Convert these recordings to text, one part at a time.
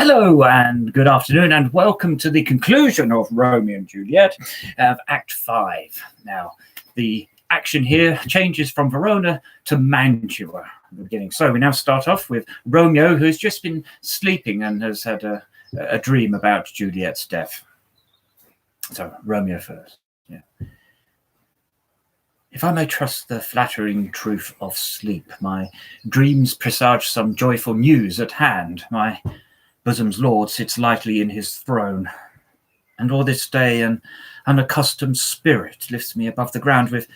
Hello and good afternoon and welcome to the conclusion of Romeo and Juliet of Act 5. Now, the action here changes from Verona to Mantua at the beginning. So we now start off with Romeo, who's just been sleeping and has had a dream about Juliet's death. So Romeo first. Yeah. If I may trust the flattering truth of sleep, my dreams presage some joyful news at hand. My bosom's lord sits lightly in his throne, and all this day an unaccustomed spirit lifts me above the ground with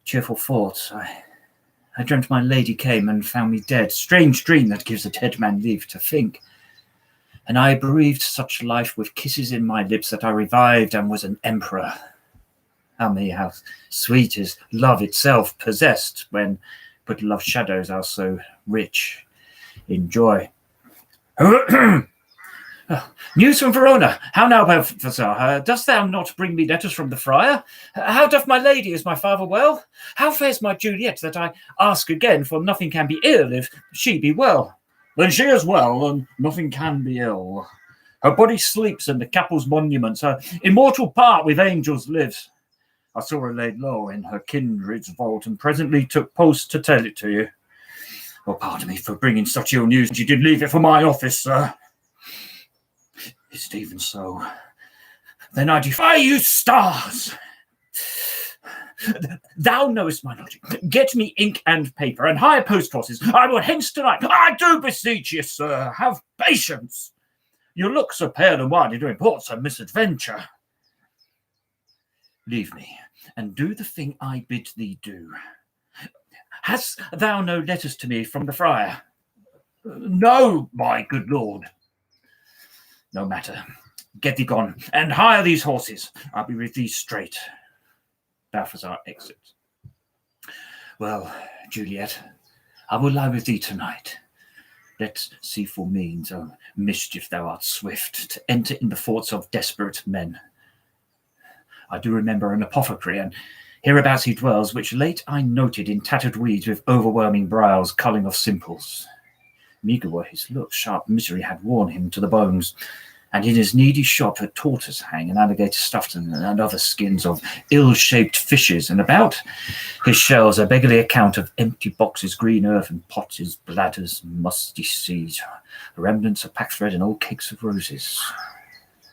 cheerful thoughts. I dreamt my lady came and found me dead. Strange dream that gives a dead man leave to think. And I breathed such life with kisses in my lips that I revived and was an emperor. How sweet is love itself possessed when but love's shadows are so rich in joy. News from Verona. How now, Balthazar? Dost thou not bring me letters from the friar? How doth my lady? Is my father well? How fares my Juliet, that I ask again, for nothing can be ill if she be well. Then she is well, and nothing can be ill. Her body sleeps in the Capel's monuments, her immortal part with angels lives. I saw her laid low in her kindred's vault, and presently took post to tell it to you. Oh, pardon me for bringing such ill news. You did leave it for my office, sir. Is it even so? Then I defy you, stars! Thou knowest my logic. Get me ink and paper, and hire post horses. I will hence tonight. I do beseech you, sir, have patience. You look so pale and wan, you import some misadventure. Leave me, and do the thing I bid thee do. Hast thou no letters to me from the friar? No, my good lord. No matter. Get thee gone, and hire these horses. I'll be with thee straight. Balthazar exits. Well, Juliet, I will lie with thee tonight. Let's see for means, O mischief thou art swift, to enter in the thoughts of desperate men. I do remember an apothecary, and hereabouts he dwells, which late I noted in tattered weeds with overwhelming brows, culling of simples. Meagre were his looks, sharp misery had worn him to the bones, and in his needy shop a tortoise hang, an alligator stuffed, and other skins of ill-shaped fishes, and about his shelves a beggarly account of empty boxes, green earthen pots, bladders, musty seeds, remnants of packthread, and old cakes of roses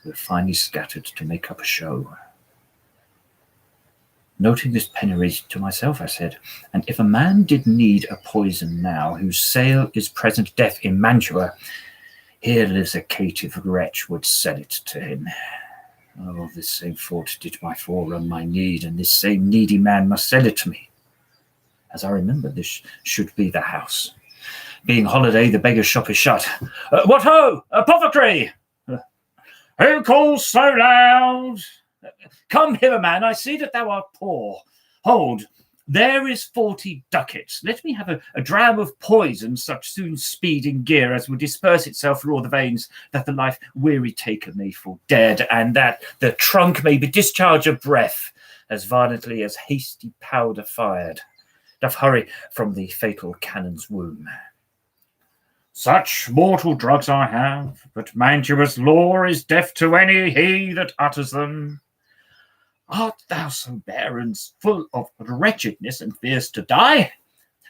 were finely scattered to make up a show. Noting this penury to myself, I said, and if a man did need a poison now, whose sale is present death in Mantua, here lives a caitiff wretch would sell it to him. Oh, this same thought did my forerun my need, and this same needy man must sell it to me. As I remember, this should be the house. Being holiday, the beggar's shop is shut. What ho! Apothecary! Who calls so loud? Come hither, man, I see that thou art poor. Hold, there is 40 ducats. Let me have a dram of poison, such soon speed in gear as will disperse itself through all the veins, that the life weary taketh me for dead, and that the trunk may be discharged of breath, as violently as hasty powder fired doth hurry from the fatal cannon's womb. Such mortal drugs I have, but Mantua's law is deaf to any he that utters them. Art thou so barren, full of wretchedness, and fearest to die?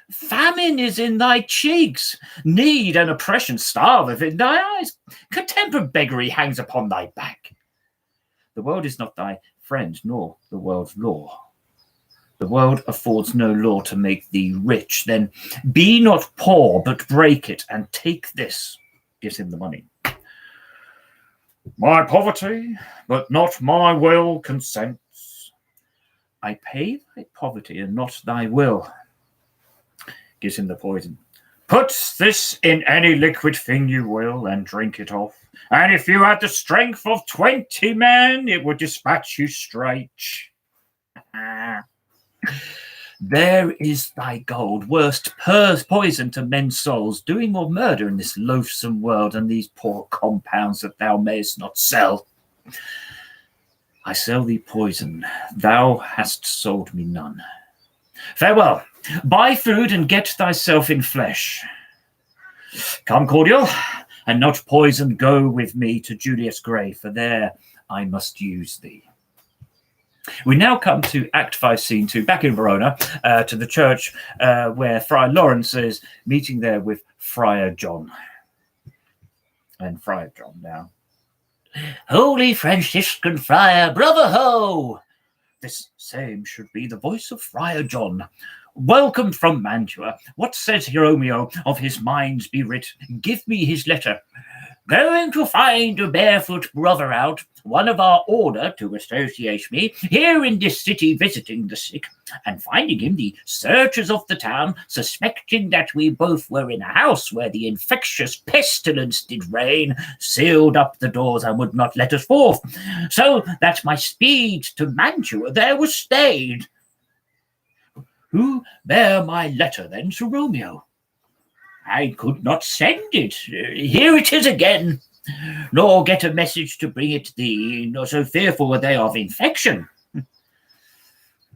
Famine is in thy cheeks, need and oppression starveth in thy eyes. Contempt and beggary hangs upon thy back. The world is not thy friend, nor the world's law. The world affords no law to make thee rich. Then be not poor, but break it, and take this. Gives him the money. My poverty, but not my will, consents. I pay thy poverty and not thy will. Gives him the poison. Put this in any liquid thing you will, and drink it off. And if you had the strength of 20 men, it would dispatch you straight. There is thy gold, worst poison to men's souls, doing more murder in this loathsome world than these poor compounds that thou mayest not sell. I sell thee poison, thou hast sold me none. Farewell, buy food and get thyself in flesh. Come, cordial, and not poisoned, go with me to Juliet's grave, for there I must use thee. We now come to Act 5, Scene 2, back in Verona, to the church where Friar Lawrence is meeting there with Friar John. And Friar John now. Holy Franciscan Friar, brother ho! This same should be the voice of Friar John. Welcome from Mantua. What says Romeo of his minds be writ? Give me his letter. Going to find a barefoot brother out, one of our order to associate me, here in this city visiting the sick, and finding him the searchers of the town, suspecting that we both were in a house where the infectious pestilence did reign, sealed up the doors and would not let us forth, so that my speed to Mantua there was stayed. Who bare my letter then to Romeo? I could not send it. Here it is again. Nor get a message to bring it thee, nor so fearful were they of infection.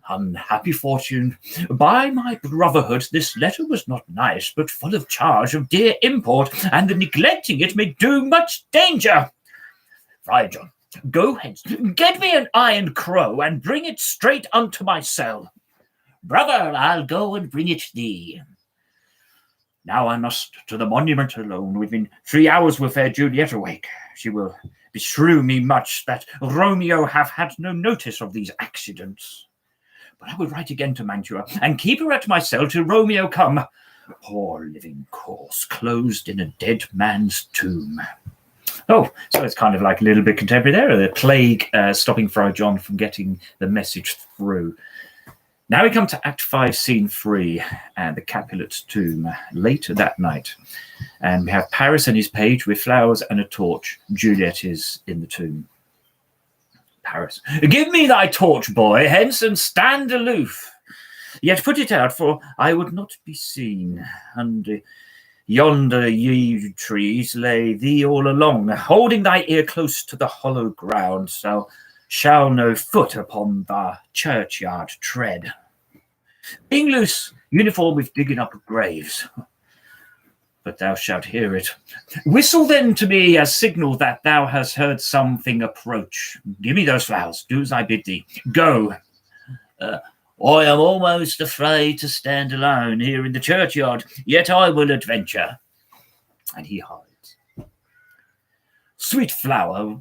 Unhappy fortune, by my brotherhood, this letter was not nice, but full of charge of dear import, and the neglecting it may do much danger. Friar John, go hence, get me an iron crow, and bring it straight unto my cell. Brother, I'll go and bring it thee. Now I must to the monument alone. Within 3 hours will fair Juliet awake. She will beshrew me much that Romeo have had no notice of these accidents. But I will write again to Mantua, and keep her at my cell till Romeo come. Poor living corse, closed in a dead man's tomb. Oh, so it's kind of like a little bit contemporary there. The plague stopping Friar John from getting the message through. Now we come to Act 5, Scene 3, and the Capulet's tomb, later that night. And we have Paris and his page with flowers and a torch. Juliet is in the tomb. Paris. Give me thy torch, boy, hence, and stand aloof. Yet put it out, for I would not be seen. Under yonder yew trees lay thee all along, holding thy ear close to the hollow ground, so shall no foot upon the churchyard tread. Being loose, uniform with digging up graves. But thou shalt hear it. Whistle then to me as signal that thou hast heard something approach. Give me those flowers, do as I bid thee. Go. I am almost afraid to stand alone here in the churchyard, yet I will adventure. And he hides. Sweet flower,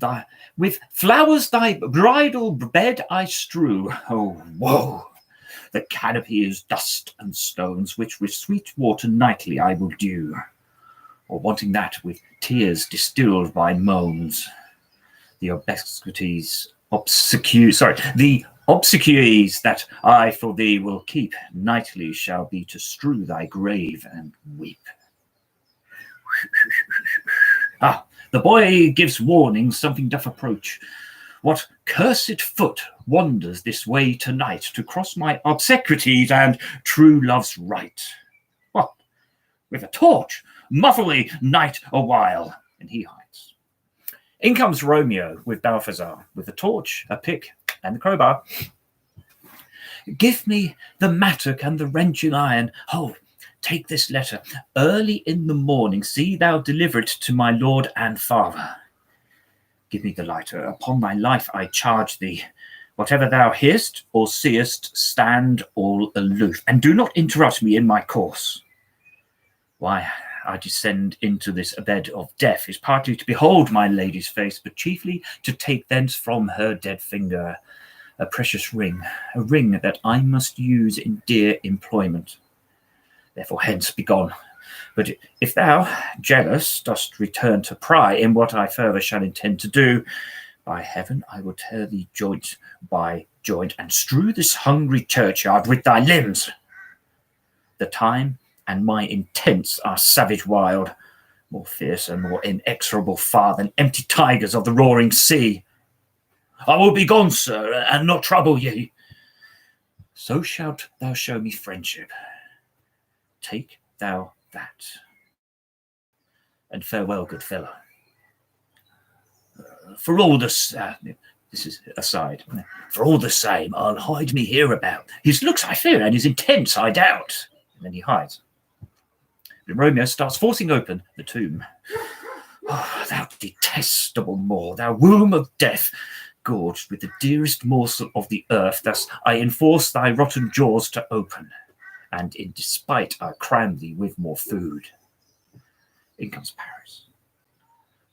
with flowers thy bridal bed I strew. Oh, woe! The canopy is dust and stones, which with sweet water nightly I will dew. Or wanting that, with tears distilled by moans. The obsequies that I for thee will keep nightly shall be to strew thy grave and weep. The boy gives warning something doth approach. What cursed foot wanders this way tonight to cross my obsequies and true love's right? What? With a torch? Muffle thee, knight, a while. And he hides. In comes Romeo with Balthazar, with a torch, a pick, and the crowbar. Give me the mattock and the wrenching iron. Oh, take this letter. Early in the morning, see thou deliver it to my lord and father. Give me the lighter. Upon my life I charge thee. Whatever thou hearest or seest, stand all aloof, and do not interrupt me in my course. Why I descend into this bed of death is partly to behold my lady's face, but chiefly to take thence from her dead finger a precious ring, a ring that I must use in dear employment. Therefore hence, begone. But if thou, jealous, dost return to pry in what I further shall intend to do, by heaven I will tear thee joint by joint, and strew this hungry churchyard with thy limbs. The time and my intents are savage wild, more fierce and more inexorable far than empty tigers of the roaring sea. I will be gone, sir, and not trouble ye. So shalt thou show me friendship. Take thou that. And farewell, good fellow. For all this is aside. For all the same, I'll hide me hereabout. His looks I fear, and his intents I doubt. And then he hides. Then Romeo starts forcing open the tomb. Oh, thou detestable Moor, thou womb of death, gorged with the dearest morsel of the earth, thus I enforce thy rotten jaws to open, and in despite I cram thee with more food. In comes Paris.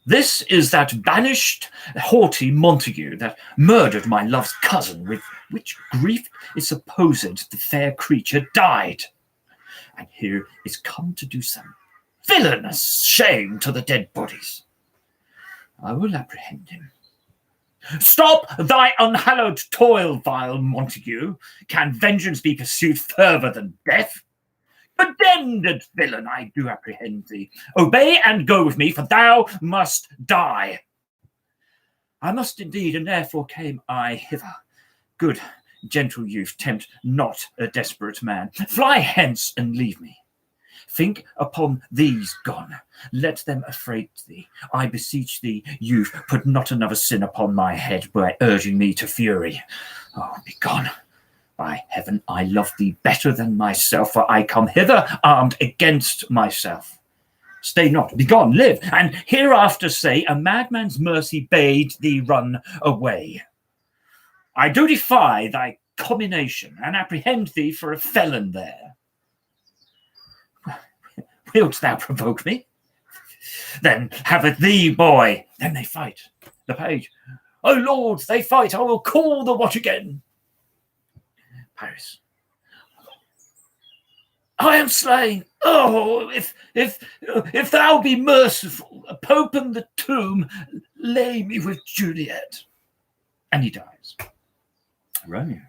This is that banished, haughty Montague that murdered my love's cousin, with which grief is supposed the fair creature died, and here is come to do some villainous shame to the dead bodies. I will apprehend him. Stop thy unhallowed toil, vile Montague. Can vengeance be pursued further than death? Condemned villain, I do apprehend thee. Obey and go with me, for thou must die. I must indeed, and therefore came I hither. Good, gentle youth, tempt not a desperate man. Fly hence and leave me. Think upon these gone. Let them affright thee. I beseech thee, youth, put not another sin upon my head by urging me to fury. Oh, be gone. By heaven, I love thee better than myself, for I come hither armed against myself. Stay not, be gone, live, and hereafter say, a madman's mercy bade thee run away. I do defy thy commination, and apprehend thee for a felon there. Wilt thou provoke me? Then have it thee, boy. Then they fight. The page. Oh Lord, they fight. I will call the watch again. Paris. I am slain. Oh, if thou be merciful, open the tomb, lay me with Juliet. And he dies. Romeo.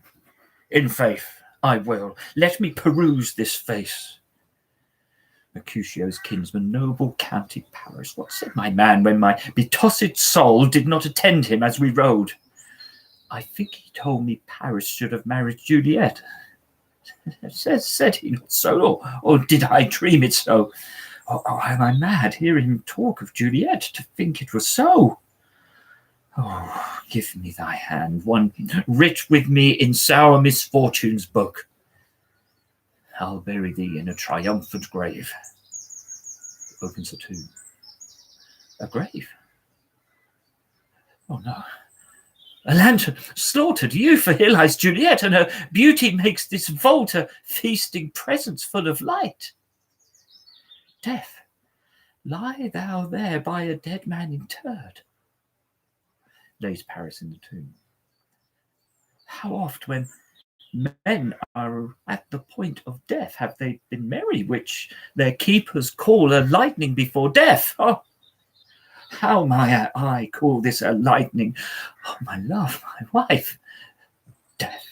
In faith, I will. Let me peruse this face. Mercutio's kinsman, noble county Paris. What said my man when my betossed soul did not attend him as we rode? I think he told me Paris should have married Juliet. Said he not so, or did I dream it so? Or am I mad, hearing him talk of Juliet, to think it was so? Oh, give me thy hand, one writ with me in sour misfortune's book. I'll bury thee in a triumphant grave. Opens a tomb. A grave? Oh no. A lantern slaughtered you, for here lies Juliet, and her beauty makes this vault a feasting presence full of light. Death, lie thou there by a dead man interred. Lays Paris in the tomb. How oft, when men are at the point of death, have they been merry, which their keepers call a lightning before death? Oh, how may I call this a lightning? Oh, my love, my wife, death,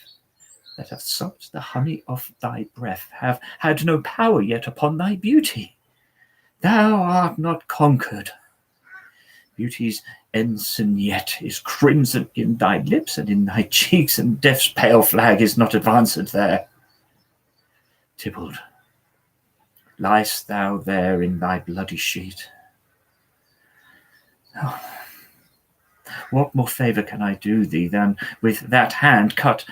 that have sucked the honey of thy breath, have had no power yet upon thy beauty. Thou art not conquered. Beauty's ensign yet is crimson in thy lips and in thy cheeks, and death's pale flag is not advanced there. Tybalt, liest thou there in thy bloody sheet? Oh, what more favour can I do thee than with that hand cut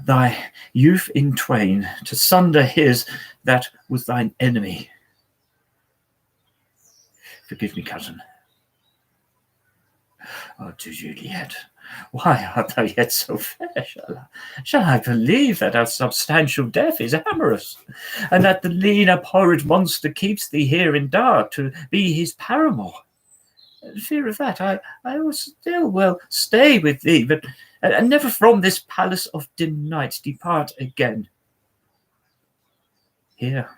thy youth in twain, to sunder his that was thine enemy? Forgive me, cousin. Oh, to Juliet, why art thou yet so fair? Shall I believe that our substantial death is amorous, and that the lean abhorred monster keeps thee here in dark to be his paramour? In fear of that, I will still well stay with thee, but and never from this palace of dim night depart again. Here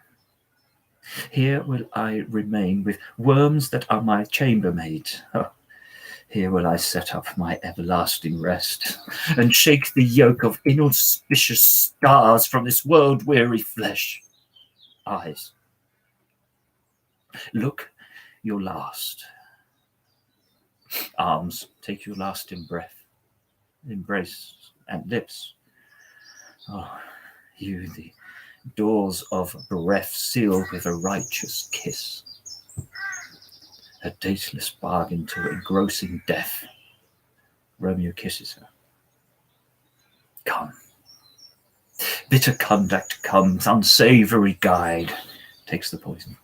will I remain with worms that are my chambermaids. Oh, here will I set up my everlasting rest, and shake the yoke of inauspicious stars from this world-weary flesh. Eyes, look your last. Arms, take your last embrace, and lips. Oh, you, the doors of breath seal with a righteous kiss. A dateless bargain to engrossing death. Romeo kisses her. Come. Bitter conduct comes, unsavoury guide. takes the poison.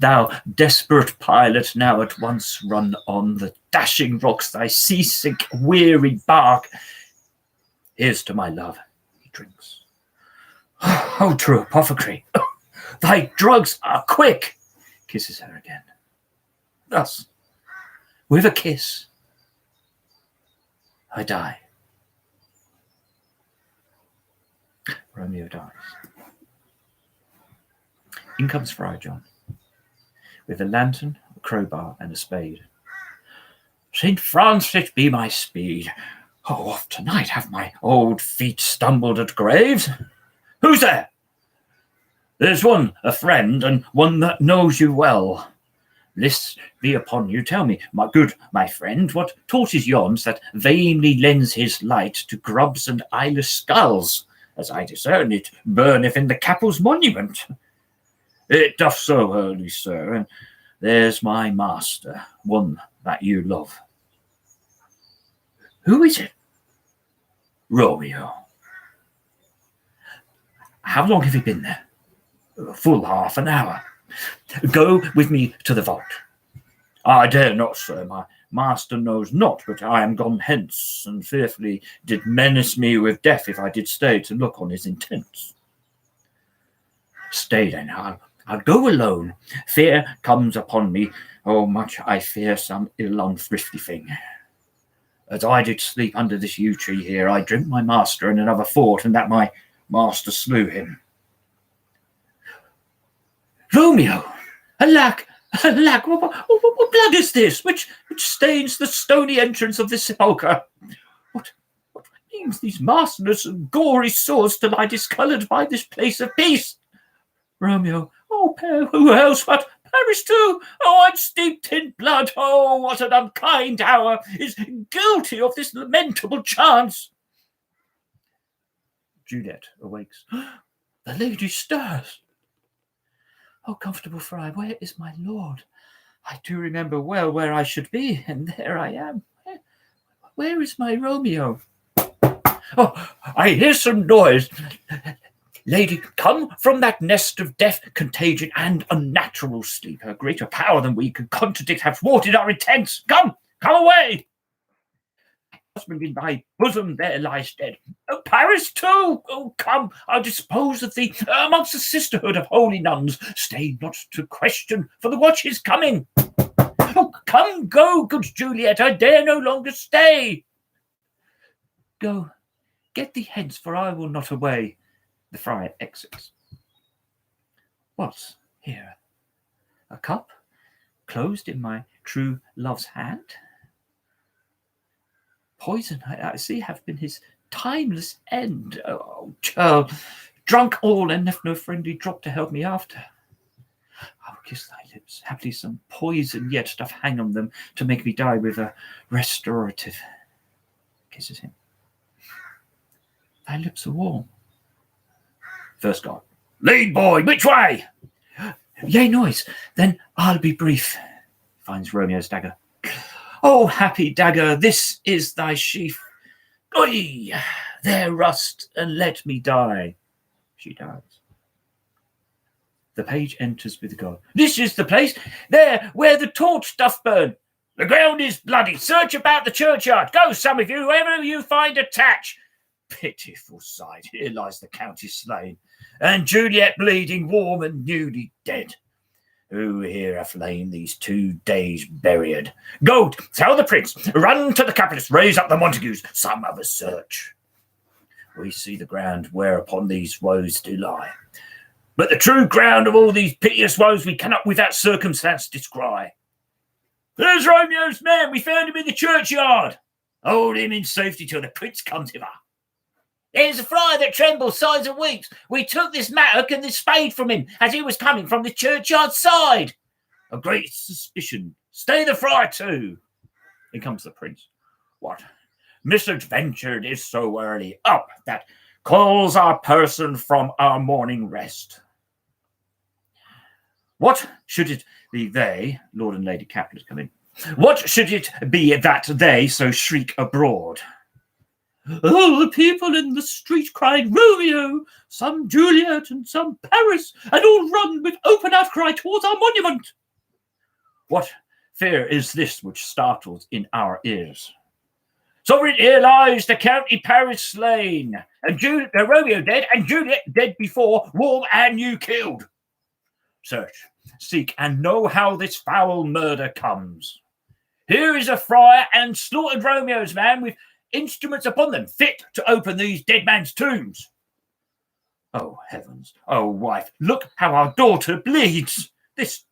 Thou desperate pilot, now at once run on the dashing rocks, thy seasick, weary bark. Here's to my love, he drinks. Oh, true apothecary, thy drugs are quick, kisses her again. Thus, with a kiss, I die. Romeo dies. In comes Friar John, with a lantern, a crowbar, and a spade. St. Francis be my speed. Oh, oft tonight have my old feet stumbled at graves. Who's there? There's one, a friend, and one that knows you well. List be upon you, tell me, my friend, what torch is yon's that vainly lends his light to grubs and eyeless skulls? As I discern it, burneth in the capel's monument. It doth so early, sir, and there's my master, one that you love. Who is it? Romeo. How long have you been there? Full half an hour. Go with me to the vault. I dare not, sir, my master knows not, but I am gone hence, and fearfully did menace me with death if I did stay to look on his intents. Stay then, I'll go alone. Fear comes upon me, oh much I fear some ill unthrifty thing. As I did sleep under this yew tree here, I dreamt my master in another fort, and that my master slew him. Romeo! Alack! Alack! What blood is this, which stains the stony entrance of this sepulchre? What means these marvellous and gory swords to lie discoloured by this place of peace? Romeo, oh, who else but Paris too? Oh, I'm steeped in blood. Oh, what an unkind hour is guilty of this lamentable chance. Juliet awakes. The lady stirs. Oh, comfortable friar, where is my lord? I do remember well where I should be, and there I am. Where is my Romeo? Oh, I hear some noise. Lady, come from that nest of death, contagion, and unnatural sleep. A greater power than we can contradict hath thwarted our intents. Come away! Husband in thy bosom there lies dead. Oh, Paris too! Oh, come, I'll dispose of thee amongst the sisterhood of holy nuns. Stay not to question, for the watch is coming. Oh, come, go, good Juliet, I dare no longer stay. Go, get thee hence, for I will not away. The friar exits. What's here? A cup closed in my true love's hand? Poison, I see, have been his timeless end. Oh, child, drunk all and left no friendly drop to help me after. I will kiss thy lips. Haply some poison yet doth hang on them to make me die with a restorative. Kisses him. Thy lips are warm. First guard. Lead, boy, which way? Yea, noise. Then I'll be brief. Finds Romeo's dagger. Oh, happy dagger, this is thy sheath. Oi, there rust, and let me die. She dies. The page enters with the guard. This is the place, there where the torch doth burn. The ground is bloody. Search about the churchyard. Go, some of you, whoever you find attached. Pitiful sight. Here lies the county slain, and Juliet bleeding, warm and newly dead. Who here hath lain these 2 days buried? Go, tell the prince, run to the capitals, raise up the Montagues, some other search. We see the ground whereupon these woes do lie, but the true ground of all these piteous woes we cannot without circumstance descry. There's Romeo's man, we found him in the churchyard. Hold him in safety till the prince comes hither. There's a friar that trembles, sighs and weeps. We took this mattock and this spade from him as he was coming from the churchyard side. A great suspicion. Stay the friar too. In comes the prince. What misadventure is so early up that calls our person from our morning rest? What should it be they, Lord and Lady Capulet come in. What should it be that they so shriek abroad? Oh, the people in the street cried, Romeo, some Juliet, and some Paris, and all run with open outcry towards our monument. What fear is this which startles in our ears? Sovereign, here lies the county Paris slain, and Romeo dead, and Juliet dead before, warm and new killed. Search, seek, and know how this foul murder comes. Here is a friar and slaughtered Romeo's man with instruments upon them, fit to open these dead men's tombs. Oh, heavens, oh, wife, look how our daughter bleeds. This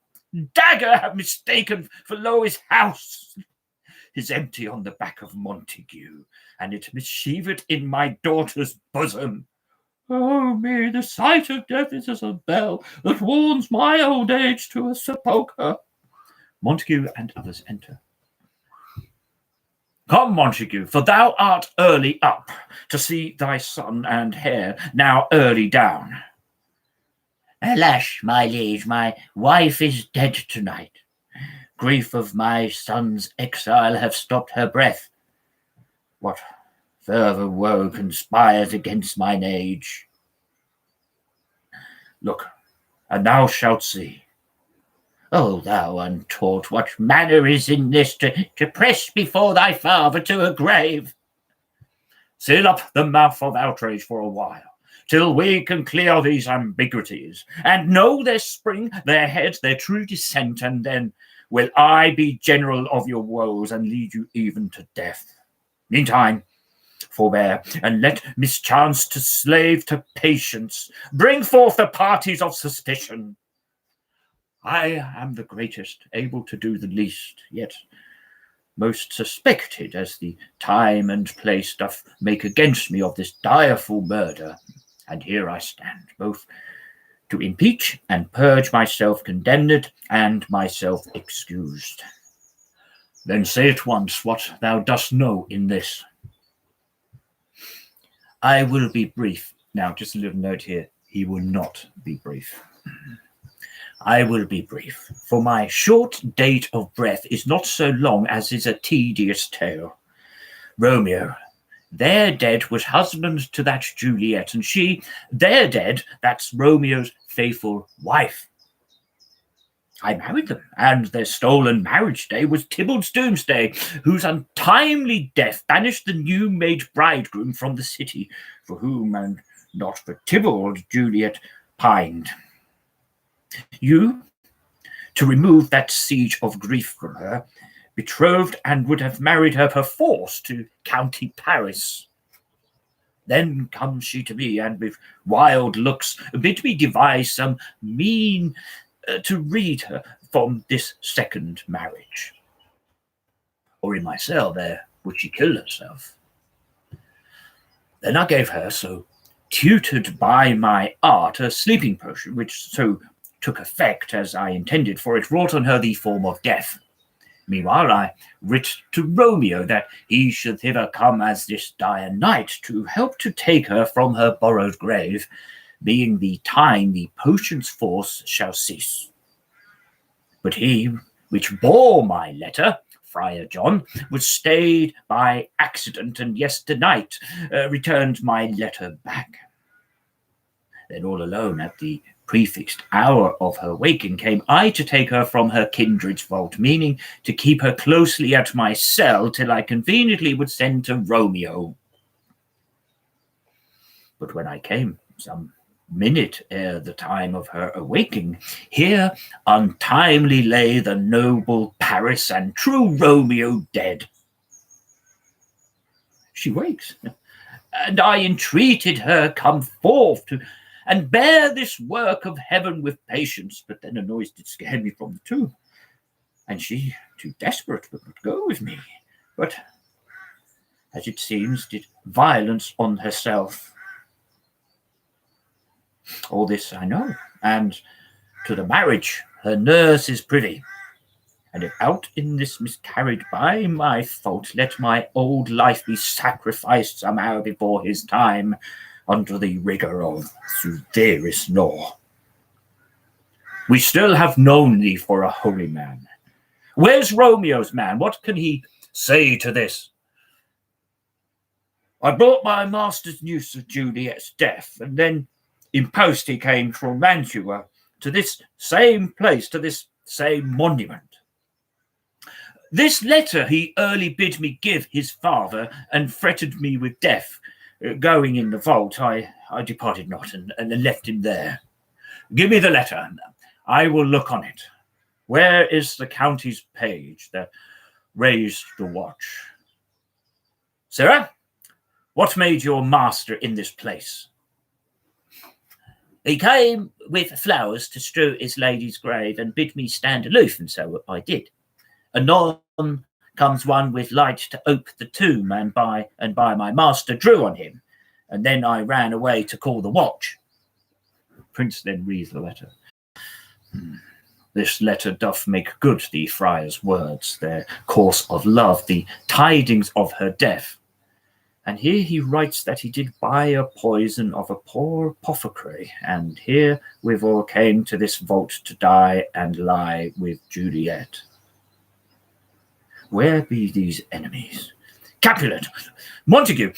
dagger have mistaken for Lois' house. Is empty on the back of Montague, and it mischieved in my daughter's bosom. Oh me, the sight of death is as a bell that warns my old age to a sepulchre. Montague and others enter. Come, Montague, for thou art early up to see thy son and heir, now early down. Alas, my liege, my wife is dead tonight. Grief of my son's exile have stopped her breath. What further woe conspires against mine age? Look, and thou shalt see. O thou untaught, what manner is in this to press before thy father to a grave? Seal up the mouth of outrage for a while, till we can clear these ambiguities, and know their spring, their head, their true descent, and then will I be general of your woes and lead you even to death. Meantime, forbear, and let mischance to slave to patience. Bring forth the parties of suspicion. I am the greatest, able to do the least, yet most suspected, as the time and place doth make against me of this direful murder. And here I stand, both to impeach and purge myself condemned and myself excused. Then say at once what thou dost know in this. I will be brief. Now, just a little note here. He will not be brief. I will be brief, for my short date of breath is not so long as is a tedious tale. Romeo, there dead, was husband to that Juliet, and she, there dead, that's Romeo's faithful wife. I married them, and their stolen marriage day was Tybalt's doomsday, whose untimely death banished the new-made bridegroom from the city, for whom, and not for Tybalt, Juliet pined. You, to remove that siege of grief from her, betrothed and would have married her perforce to County Paris. Then comes she to me, and with wild looks bid me devise some mean to read her from this second marriage. Or in my cell there would she kill herself. Then I gave her, so tutored by my art, a sleeping potion, which so took effect as I intended, for it wrought on her the form of death. Meanwhile, I writ to Romeo that he should hither come as this dire night to help to take her from her borrowed grave, being the time the potion's force shall cease. But he which bore my letter, Friar John, was stayed by accident, and yesternight returned my letter back. Then all alone at the prefixed hour of her waking came I to take her from her kindred's vault, meaning to keep her closely at my cell till I conveniently would send to Romeo. But when I came, some minute ere the time of her awaking, here untimely lay the noble Paris and true Romeo dead. She wakes, and I entreated her come forth to and bear this work of heaven with patience, but then a noise did scare me from the tomb, and she, too desperate, would not go with me, but, as it seems, did violence on herself. All this I know, and to the marriage her nurse is privy, and if out in this miscarried by my fault, let my old life be sacrificed some hour before his time, under the rigour of severest law. We still have known thee for a holy man. Where's Romeo's man? What can he say to this? I brought my master's news of Juliet's death, and then in post he came from Mantua to this same place, to this same monument. This letter he early bid me give his father, and fretted me with death. Going in the vault, I departed not, and left him there. Give me the letter, I will look on it. Where is the county's page that raised the watch? Sirrah, what made your master in this place? He came with flowers to strew his lady's grave, and bid me stand aloof, and so I did. Anon comes one with light to ope the tomb, and by my master drew on him, and then I ran away to call the watch. Prince then reads the letter. This letter doth make good the friar's words, their course of love, the tidings of her death. And here he writes that he did buy a poison of a poor apothecary, and here withal came to this vault to die and lie with Juliet. Where be these enemies? Capulet, Montague,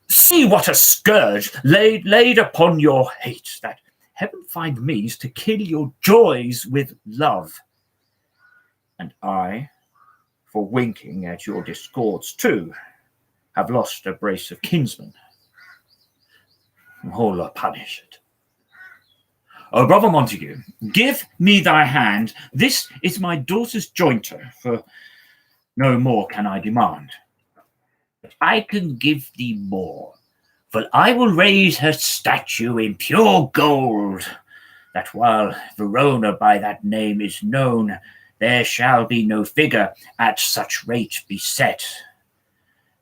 see what a scourge laid upon your hate, that heaven find means to kill your joys with love. And I, for winking at your discords too, have lost a brace of kinsmen. All are punished. O brother Montague, give me thy hand. This is my daughter's jointer, for no more can I demand. But I can give thee more, for I will raise her statue in pure gold, that while Verona by that name is known, there shall be no figure at such rate be set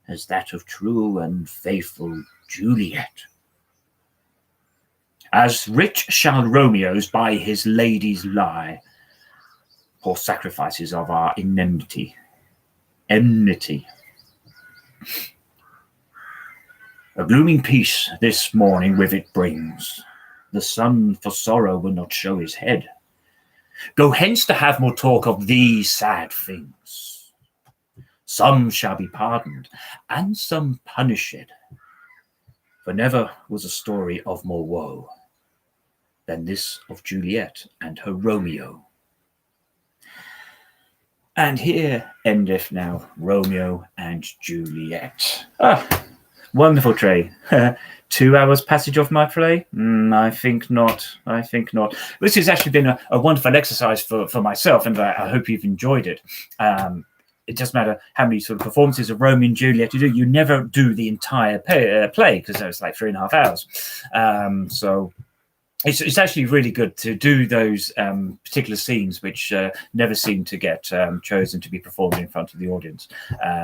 as that of true and faithful Juliet. As rich shall Romeo's by his ladies lie, poor sacrifices of our enmity. A glooming peace this morning with it brings. The sun for sorrow will not show his head. Go hence to have more talk of these sad things. Some shall be pardoned, and some punished. For never was a story of more woe than this of Juliet and her Romeo. And here endeth now Romeo and Juliet. Wonderful trade. 2 hours passage of my play? I think not. This has actually been a wonderful exercise for myself, and I hope you've enjoyed it. It doesn't matter how many sort of performances of Romeo and Juliet you do, you never do the entire play, because it's like 3.5 hours. So it's actually really good to do those particular scenes which never seem to get chosen to be performed in front of the audience.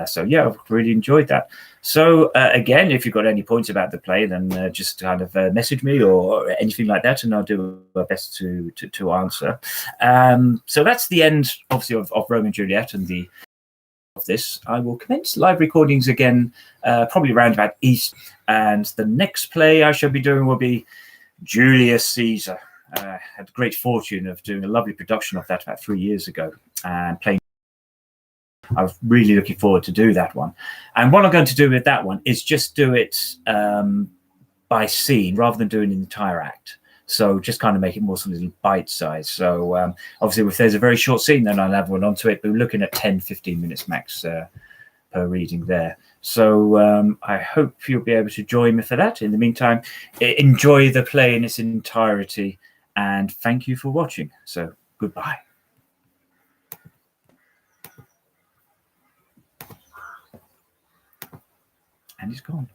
So yeah, I've really enjoyed that. So again, if you've got any points about the play, then just kind of message me or anything like that, and I'll do my best to answer. So that's the end, obviously, of Romeo and Juliet and the of this. I will commence live recordings again, probably around about East, and the next play I shall be doing will be Julius Caesar. Had the great fortune of doing a lovely production of that about 3 years ago, and playing. I was really looking forward to do that one. And what I'm going to do with that one is just do it by scene rather than doing an entire act. So just kind of make it more sort of little bite size. So obviously if there's a very short scene, then I'll have one onto it. But we're looking at 10-15 minutes max per reading there. So I hope you'll be able to join me for that. In the meantime, enjoy the play in its entirety, and thank you for watching. So goodbye. And he's gone.